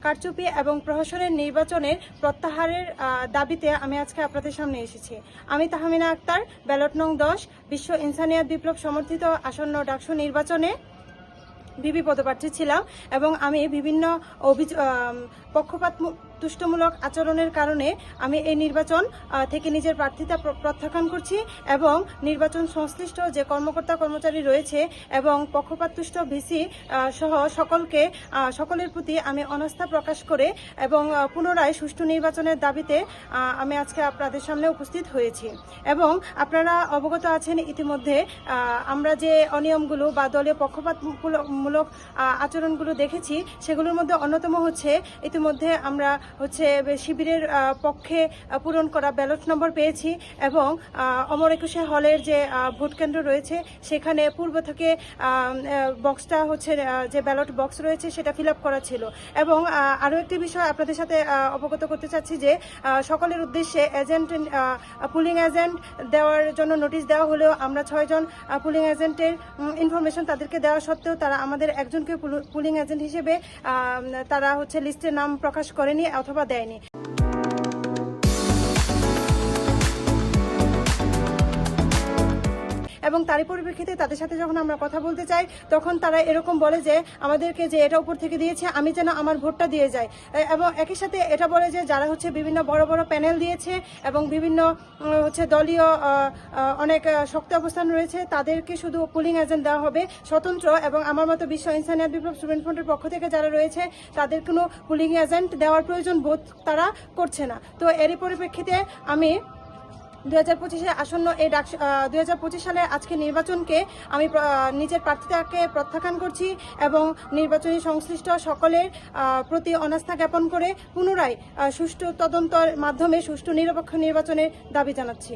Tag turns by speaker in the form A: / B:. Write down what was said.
A: কারচুপি এবং প্রহসনের নির্বাচনের প্রত্যাহারের দাবিতে আমি আজকে আপনাদের সামনে এসেছি। আমি তাহমিনা আক্তার, ব্যালট নং 10 বিশ্ব ইনসানিয়াত বিপ্লব সমর্থিত আসন্ন ডাকসু নির্বাচনে ভিপি পদপ্রার্থী ছিলাম এবং আমি বিভিন্ন পক্ষপাত তুষ্টমূলক আচরণের কারণে আমি এই নির্বাচন থেকে নিজের প্রার্থিতা প্রত্যাখ্যান করছি এবং নির্বাচন সংশ্লিষ্ট যে কর্মকর্তা কর্মচারী রয়েছে এবং পক্ষপাত তুষ্ট ভিসি সহ সকলের প্রতি আমি অনাস্থা প্রকাশ করে এবং পুনরায় সুষ্ঠু নির্বাচনের দাবিতে আমি আজকে আপনাদের সামনে উপস্থিত হয়েছি। এবং আপনারা অবগত আছেন ইতিমধ্যে আমরা যে অনিয়মগুলো বা দলীয় পক্ষপাতমূলক আচরণগুলো দেখেছি সেগুলোর মধ্যে অন্যতম হচ্ছে ইতিমধ্যে আমরা শিবিরের পক্ষে পূরণ করা ব্যালট নম্বর পেয়েছি এবং অমর একুশে হলের যে ভোট কেন্দ্র রয়েছে সেখানে পূর্ব থেকে বক্সটা যে ব্যালট বক্স রয়েছে সেটা ফিল আপ করা ছিল। এবং আরও একটি বিষয় আপনাদের সাথে অবগত করতে চাচ্ছি যে সকলের উদ্দেশ্যে পুলিং এজেন্ট দেওয়ার জন্য নোটিশ দেওয়া হলেও আমরা 6 জন পুলিং এজেন্টের ইনফরমেশন তাদেরকে দেওয়া সত্ত্বেও তারা আমাদের একজনকে পুলিং এজেন্ট হিসেবে তারা লিস্টে নাম প্রকাশ করেনি অথবা দেয়নি। এবং তারই পরিপ্রেক্ষিতে তাদের সাথে যখন আমরা কথা বলতে চাই তখন তারা এরকম বলে যে আমাদেরকে যে এটা উপর থেকে দিয়েছে আমি যেন আমার ভোটটা দিয়ে যাই এবং একই সাথে এটা বলে যে যারা বিভিন্ন বড় বড় প্যানেল দিয়েছে এবং বিভিন্ন দলীয় অনেক শক্ত অবস্থান রয়েছে তাদেরকে শুধু পুলিং এজেন্ট দেওয়া হবে স্বতন্ত্র এবং আমার মতো বিশ্ব ইনসানিয়াত বিপ্লব স্টুডেন্ট ফ্রন্টের পক্ষ থেকে যারা রয়েছে তাদের কোনো পুলিং এজেন্ট দেওয়ার প্রয়োজন বোধ তারা করছে না। তো এরই পরিপ্রেক্ষিতে আমি 2025 আসন্ন এই 2025 সালের আজকে নির্বাচনকে আমি নিজের প্রার্থিতাকে প্রত্যাখ্যান করছি এবং নির্বাচনী সংশ্লিষ্ট সকলের প্রতি অনাস্থা জ্ঞাপন করে পুনরায় সুষ্ঠু তদন্তের মাধ্যমে সুষ্ঠু নিরপেক্ষ নির্বাচনের দাবি জানাচ্ছি।